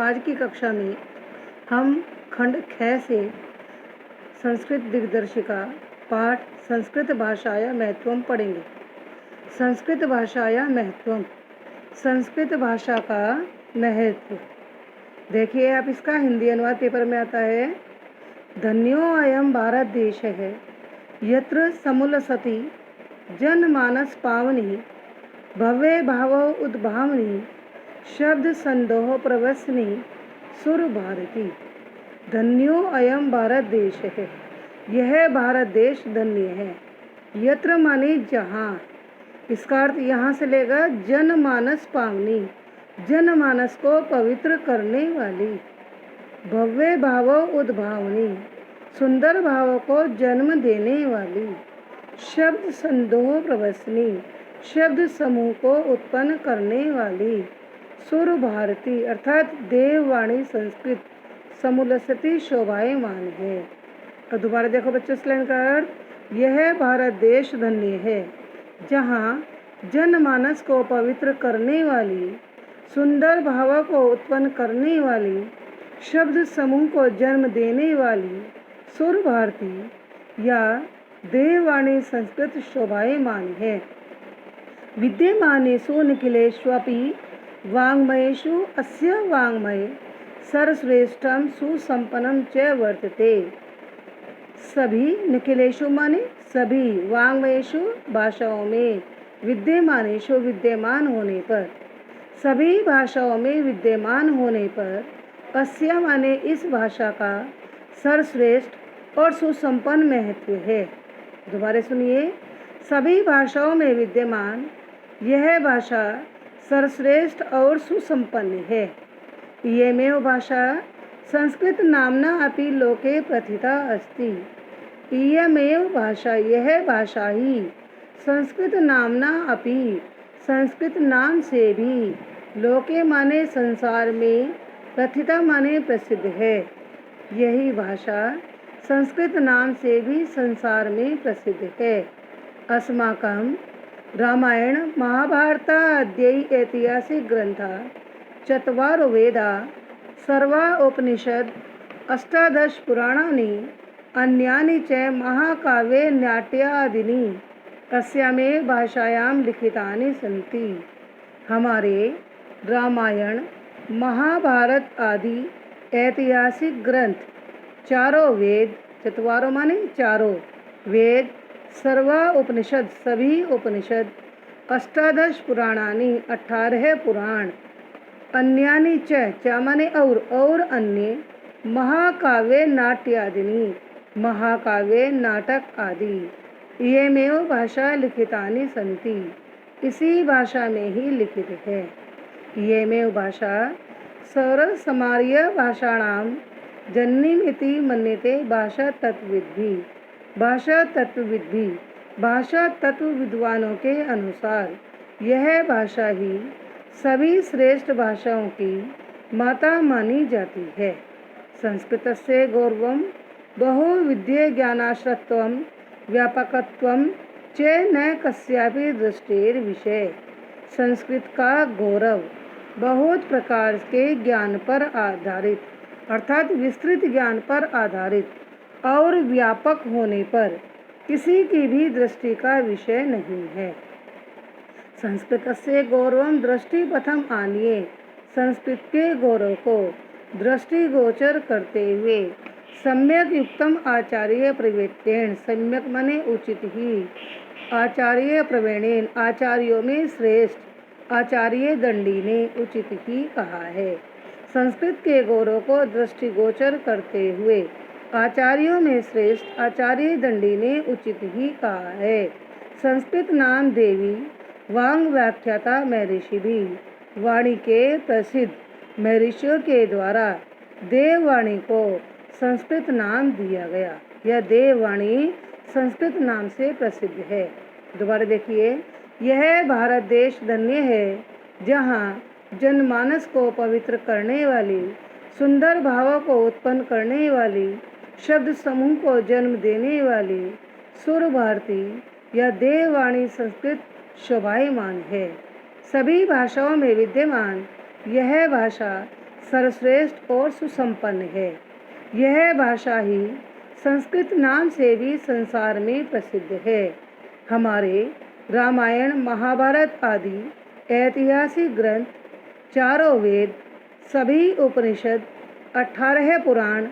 आज की कक्षा में हम खंड 6 से संस्कृत दिग्दर्शिका पाठ संस्कृत भाषाया महत्वम पढ़ेंगे। संस्कृत भाषाया महत्वम, संस्कृत भाषा का महत्व। देखिए आप, इसका हिंदी अनुवाद पेपर में आता है। धन्यो अयम भारत देश है, यत्र समुलसति जनमानस पावनी, भव्य भाव उद्भावनी, शब्द संदोह प्रवसनी, सुर भारती। धन्यो अयम भारत देश है, यह भारत देश धन्य है। यत्र माने जहाँ, इसका अर्थ यहाँ से लेगा जनमानस पावनी, जनमानस को पवित्र करने वाली। भव्य भाव उद्भावनी, सुंदर भाव को जन्म देने वाली। शब्द संदोह प्रवसनी, शब्द समूह को उत्पन्न करने वाली। सुर भारती अर्थात देववाणी संस्कृत समुलसती शोभायमान है। और दोबारा देखो बच्चों इस लाइन का अर्थ, यह भारत देश धन्य है जहाँ जनमानस को पवित्र करने वाली, सुंदर भाव को उत्पन्न करने वाली, शब्द समूह को जन्म देने वाली सुर भारती या देववाणी संस्कृत शोभायमान है। विद्यमानेषु निखिलेष्वपि वाङ्मयेषु अस्य वाङ्मये सर्वश्रेष्ठं सुसंपन्नं च वर्तते। सभी, निखिलेषु माने सभी, वाङ्मयेषु भाषाओं में, विद्यमानेषु विद्यमान होने पर, सभी भाषाओं में विद्यमान होने पर, अस्य माने इस भाषा का सर्वश्रेष्ठ और सुसंपन्न महत्व है। दोबारा सुनिए, सभी भाषाओं में विद्यमान यह भाषा सर्वश्रेष्ठ और सुसंपन्न है। इयमेव भाषा संस्कृत नाम्ना अपि लोके प्रथिता अस्ति। इयमेव भाषा, यह भाषा ही संस्कृत नाम्ना अपि, संस्कृत नाम से भी, लोके माने संसार में, प्रथिता माने प्रसिद्ध है। यही भाषा संस्कृत नाम से भी संसार में प्रसिद्ध है। अस्माकं रामायण महाभारत अद्यै ऐतिहासिक ग्रंथा, चत्वारो वेदा, सर्वा उपनिषद, अष्टादश पुराणानि, अन्यानि च महाकाव्ये नाट्यादीनि अस्यामेव भाषायां लिखितानि सन्ति। हमारे रामायण महाभारत आदि ऐतिहासिक ग्रंथ, चारों वेद, चत्वारों माने चारों वेद, सर्वा उपनिषद सभी उपनिषद, अष्टादश पुराणानि 18 पुराण, अन्यानि च माने और अन्य, महाकाव्य नाट्यादीनि महाकाव्य नाटक आदि, इयमेव भाषा लिखितानि सन्ति, इसी भाषा में ही लिखित है। इयमेव भाषा सरल समार्य भाषाणाम जन्नीमिति मन्यते भाषा तत्वविद्भिः। भाषा तत्वविद्भिः, भाषा तत्व विद्वानों के अनुसार यह भाषा ही सभी श्रेष्ठ भाषाओं की माता मानी जाती है। संस्कृतस्य गौरवं बहुविद्ये ज्ञानाश्रत्वं व्यापकत्वं च न कस्यापि दृष्टेर्विषय। संस्कृत का गौरव बहुत प्रकार के ज्ञान पर आधारित, अर्थात विस्तृत ज्ञान पर आधारित और व्यापक होने पर किसी की भी दृष्टि का विषय नहीं है। संस्कृतस्य गौरवं दृष्टिपथम आनीय, संस्कृत के गौरव को दृष्टिगोचर करते हुए, सम्यक युक्तम आचार्य प्रवृत्तेन, सम्यक माने उचित ही, आचार्य प्रवीणेन, आचार्यों में श्रेष्ठ, आचार्य दंडी ने उचित ही कहा है। संस्कृत के गौरव को दृष्टिगोचर करते हुए आचार्यों में श्रेष्ठ आचार्य दंडी ने उचित ही कहा है। संस्कृत नाम देवी वांग व्याख्याता महर्षि भी, वाणी के प्रसिद्ध महर्षियों के द्वारा देववाणी को संस्कृत नाम दिया गया। यह देववाणी संस्कृत नाम से प्रसिद्ध है। दोबारा देखिए, यह भारत देश धन्य है जहाँ जनमानस को पवित्र करने वाली, सुंदर भावों को उत्पन्न करने वाली, शब्द समूह को जन्म देने वाली सुर भारती या देववाणी संस्कृत शोभायमान है। सभी भाषाओं में विद्यमान यह भाषा सर्वश्रेष्ठ और सुसंपन्न है। यह भाषा ही संस्कृत नाम से भी संसार में प्रसिद्ध है। हमारे रामायण, महाभारत आदि ऐतिहासिक ग्रंथ, चारों वेद, सभी उपनिषद, 18 पुराण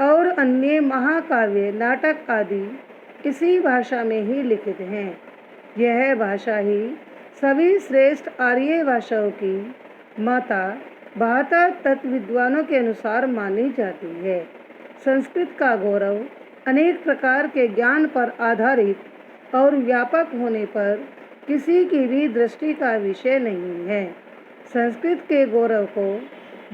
और अन्य महाकाव्य, नाटक आदि इसी भाषा में ही लिखित हैं। यह भाषा ही सभी श्रेष्ठ आर्य भाषाओं की माता 72 तत्व विद्वानों के अनुसार मानी जाती है। संस्कृत का गौरव अनेक प्रकार के ज्ञान पर आधारित और व्यापक होने पर किसी की भी दृष्टि का विषय नहीं है। संस्कृत के गौरव को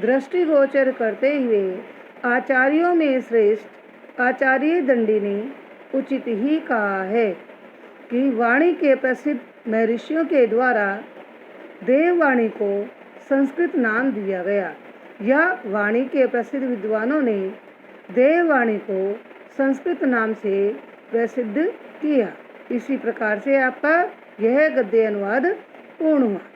दृष्टिगोचर करते हुए आचार्यों में श्रेष्ठ आचार्य दंडी ने उचित ही कहा है कि वाणी के प्रसिद्ध महर्षियों के द्वारा देववाणी को संस्कृत नाम दिया गया, या वाणी के प्रसिद्ध विद्वानों ने देववाणी को संस्कृत नाम से प्रसिद्ध किया। इसी प्रकार से आपका यह गद्य अनुवाद पूर्ण हुआ।